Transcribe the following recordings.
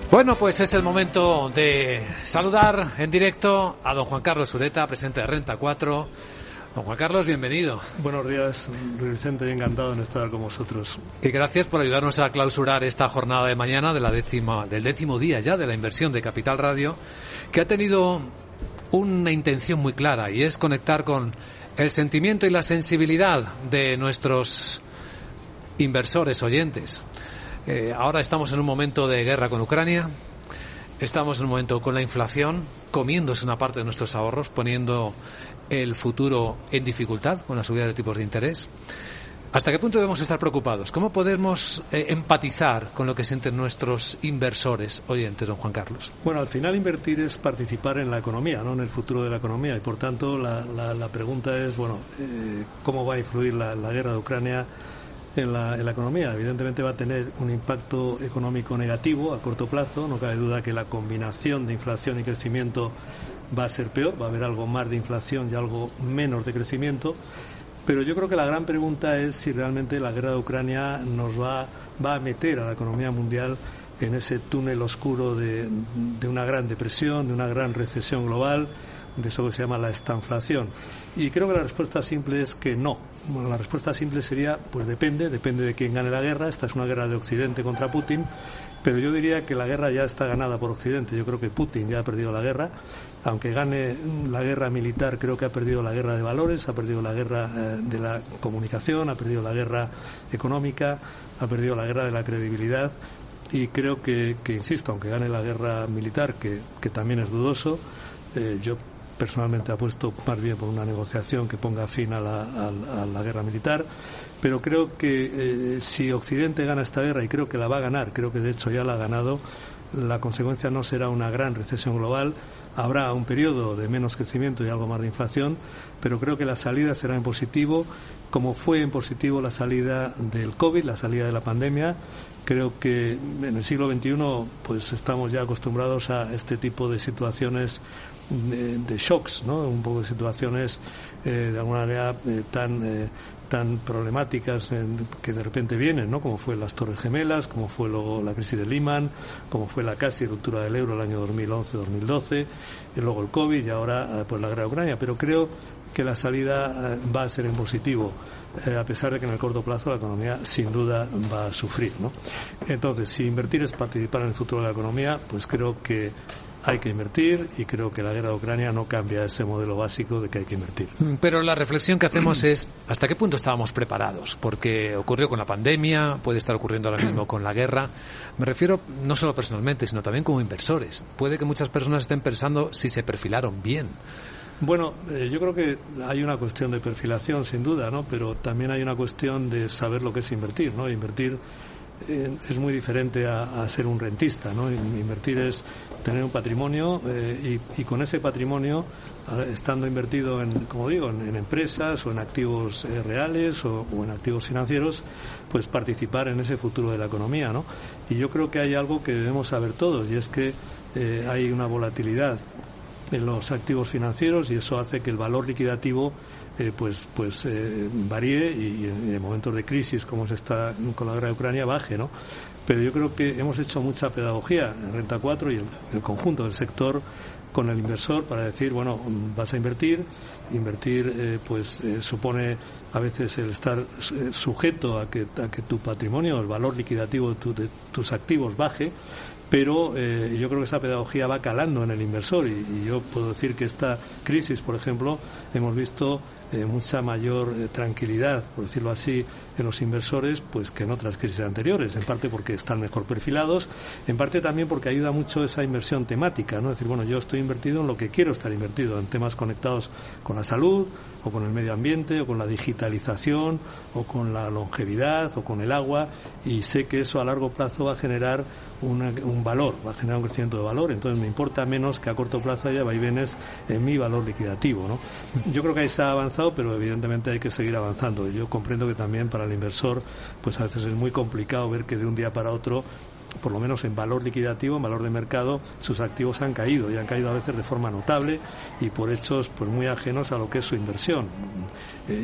Bueno, pues es el momento de saludar en directo a don Juan Carlos Ureta, presidente de Renta 4. Don Juan Carlos, bienvenido. Buenos días, Luis Vicente, encantado en estar con vosotros. Y gracias por ayudarnos a clausurar esta jornada de mañana del 10º día ya de la inversión de Capital Radio, que ha tenido una intención muy clara, y es conectar con el sentimiento y la sensibilidad de nuestros inversores oyentes. Ahora estamos en un momento de guerra con Ucrania, estamos en un momento con la inflación, comiéndose una parte de nuestros ahorros, poniendo el futuro en dificultad con la subida de tipos de interés. ¿Hasta qué punto debemos estar preocupados? ¿Cómo podemos empatizar con lo que sienten nuestros inversores oyentes, don Juan Carlos? Bueno, al final invertir es participar en la economía, no en el futuro de la economía, y por tanto la pregunta es, ¿cómo va a influir la guerra de Ucrania en la economía? Evidentemente va a tener un impacto económico negativo a corto plazo. No cabe duda que la combinación de inflación y crecimiento va a ser peor, va a haber algo más de inflación y algo menos de crecimiento. Pero yo creo que la gran pregunta es si realmente la guerra de Ucrania nos va a meter a la economía mundial en ese túnel oscuro de una gran depresión, de una gran recesión global, de eso que se llama la estanflación. Y creo que la respuesta simple es que no. Bueno, la respuesta simple sería, pues depende de quién gane la guerra. Esta es una guerra de Occidente contra Putin, pero yo diría que la guerra ya está ganada por Occidente. Yo creo que Putin ya ha perdido la guerra. Aunque gane la guerra militar, creo que ha perdido la guerra de valores, ha perdido la guerra de la comunicación, ha perdido la guerra económica, ha perdido la guerra de la credibilidad. Y creo que insisto, aunque gane la guerra militar, que también es dudoso, yo personalmente apuesto más bien por una negociación que ponga fin a la guerra militar, pero creo que si Occidente gana esta guerra, y creo que la va a ganar, creo que de hecho ya la ha ganado, la consecuencia no será una gran recesión global. Habrá un periodo de menos crecimiento y algo más de inflación, pero creo que la salida será en positivo, como fue en positivo la salida del COVID, la salida de la pandemia. Creo que en el siglo XXI pues estamos ya acostumbrados a este tipo de situaciones de shocks, ¿no? Un poco de situaciones de alguna manera tan problemáticas que de repente vienen, ¿no? Como fue las Torres Gemelas, como fue luego la crisis de Lehman, como fue la casi ruptura del euro el año 2011-2012, y luego el COVID y ahora pues la guerra de Ucrania. Pero creo que la salida va a ser en positivo, a pesar de que en el corto plazo la economía sin duda va a sufrir, ¿no? Entonces, si invertir es participar en el futuro de la economía, pues creo que hay que invertir, y creo que la guerra de Ucrania no cambia ese modelo básico de que hay que invertir. Pero la reflexión que hacemos es ¿hasta qué punto estábamos preparados? Porque ocurrió con la pandemia, puede estar ocurriendo ahora mismo con la guerra. Me refiero no solo personalmente, sino también como inversores. Puede que muchas personas estén pensando si se perfilaron bien. Bueno, yo creo que hay una cuestión de perfilación, sin duda, ¿no? Pero también hay una cuestión de saber lo que es invertir, ¿no? Invertir es muy diferente a ser un rentista, ¿no? Invertir es tener un patrimonio y con ese patrimonio, estando invertido en empresas o en activos reales o en activos financieros, pues participar en ese futuro de la economía, ¿no? Y yo creo que hay algo que debemos saber todos, y es que hay una volatilidad en los activos financieros, y eso hace que el valor liquidativo varíe, y en momentos de crisis como se está con la guerra de Ucrania baje, ¿no? Pero yo creo que hemos hecho mucha pedagogía en Renta 4 y el conjunto del sector con el inversor para decir, bueno, vas a invertir supone a veces el estar sujeto a que tu patrimonio, el valor liquidativo de tus activos baje. Pero yo creo que esa pedagogía va calando en el inversor, y yo puedo decir que esta crisis, por ejemplo, hemos visto mucha mayor tranquilidad, por decirlo así, en los inversores pues que en otras crisis anteriores, en parte porque están mejor perfilados, en parte también porque ayuda mucho esa inversión temática, ¿no? Es decir, bueno, yo estoy invertido en lo que quiero estar invertido, en temas conectados con la salud, o con el medio ambiente, o con la digitalización, o con la longevidad, o con el agua, y sé que eso a largo plazo va a generar un valor, va a generar un crecimiento de valor. Entonces me importa menos que a corto plazo haya vaivenes en mi valor liquidativo, ¿no? Yo creo que ahí se ha avanzado, pero evidentemente hay que seguir avanzando. Yo comprendo que también para el inversor pues a veces es muy complicado ver que de un día para otro por lo menos en valor liquidativo, en valor de mercado, sus activos han caído, y han caído a veces de forma notable y por hechos pues muy ajenos a lo que es su inversión.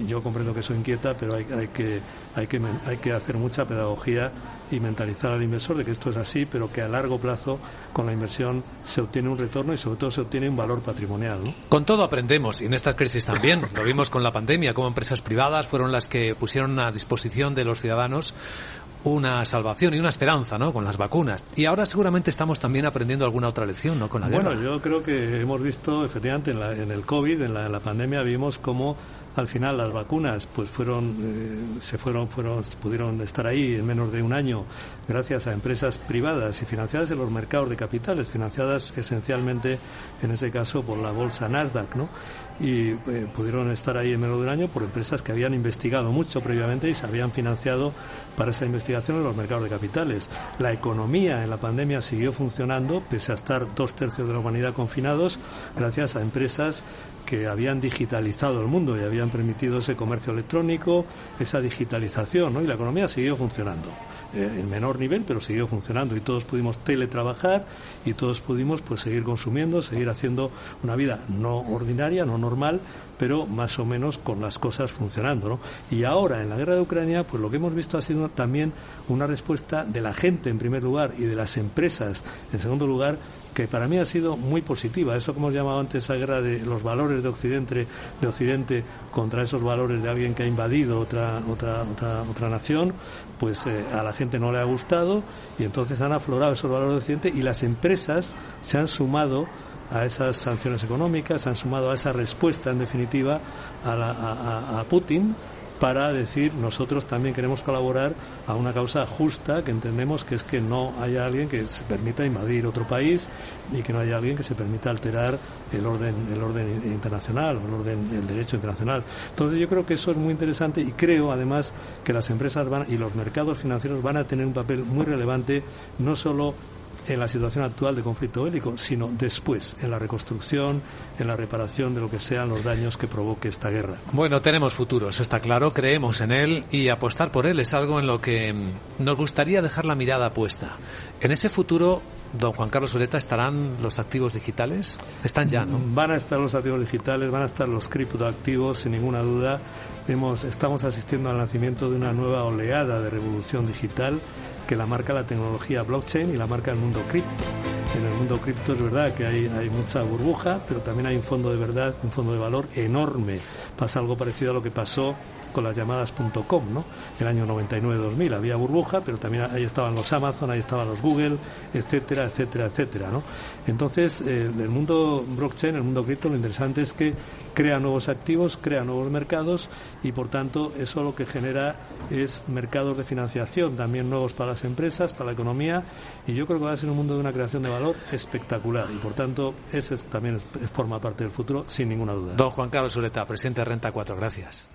Yo comprendo que eso inquieta, pero hay que hacer mucha pedagogía y mentalizar al inversor de que esto es así, pero que a largo plazo con la inversión se obtiene un retorno y sobre todo se obtiene un valor patrimonial, ¿no? Con todo aprendemos, y en esta crisis también. Lo vimos con la pandemia, como empresas privadas fueron las que pusieron a disposición de los ciudadanos una salvación y una esperanza, ¿no?, con las vacunas. Y ahora seguramente estamos también aprendiendo alguna otra lección, ¿no?, con la guerra. Bueno, yo creo que hemos visto, efectivamente, en el COVID, en la pandemia, vimos cómo al final las vacunas pues pudieron estar ahí en menos de un año gracias a empresas privadas y financiadas en los mercados de capitales, financiadas esencialmente en ese caso por la bolsa Nasdaq, ¿no? Y pudieron estar ahí en menos de un año por empresas que habían investigado mucho previamente y se habían financiado para esa investigación en los mercados de capitales. La economía en la pandemia siguió funcionando pese a estar 2/3 de la humanidad confinados gracias a empresas que habían digitalizado el mundo y habían permitido ese comercio electrónico, esa digitalización, ¿no? Y la economía siguió funcionando, en menor nivel, pero siguió funcionando, y todos pudimos teletrabajar y todos pudimos pues seguir consumiendo, seguir haciendo una vida no ordinaria, no normal, pero más o menos con las cosas funcionando, ¿no? Y ahora en la guerra de Ucrania, pues lo que hemos visto ha sido también una respuesta de la gente en primer lugar y de las empresas en segundo lugar, que para mí ha sido muy positiva. Eso que hemos llamado antes esa guerra de los valores de Occidente contra esos valores de alguien que ha invadido otra nación, pues a la gente no le ha gustado, y entonces han aflorado esos valores de Occidente, y las empresas se han sumado a esas sanciones económicas, se han sumado a esa respuesta, en definitiva, a Putin, para decir nosotros también queremos colaborar a una causa justa, que entendemos que es que no haya alguien que se permita invadir otro país y que no haya alguien que se permita alterar el orden internacional o el derecho internacional. Entonces yo creo que eso es muy interesante, y creo además que las empresas y los mercados financieros van a tener un papel muy relevante, no solo en la situación actual de conflicto bélico, sino después, en la reconstrucción, en la reparación de lo que sean los daños que provoque esta guerra. Bueno, tenemos futuro, eso está claro, creemos en él, y apostar por él es algo en lo que nos gustaría dejar la mirada puesta. En ese futuro, don Juan Carlos Ureta, ¿estarán los activos digitales? Están ya, ¿no? Van a estar los activos digitales, van a estar los criptoactivos, sin ninguna duda. Estamos asistiendo al nacimiento de una nueva oleada de revolución digital que la marca la tecnología blockchain y la marca el mundo cripto. En el mundo cripto es verdad que hay mucha burbuja, pero también hay un fondo de verdad, un fondo de valor enorme. Pasa algo parecido a lo que pasó con las llamadas .com, ¿no? El año 99-2000 había burbuja, pero también ahí estaban los Amazon, ahí estaban los Google, etcétera, etcétera, etcétera, ¿no? Entonces, el mundo blockchain, el mundo cripto, lo interesante es que crea nuevos activos, crea nuevos mercados, y por tanto eso lo que genera es mercados de financiación también nuevos para las empresas, para la economía, y yo creo que va a ser un mundo de una creación de valor espectacular, y por tanto ese también forma parte del futuro, sin ninguna duda. Don Juan Carlos Ureta, presidente de Renta 4, gracias.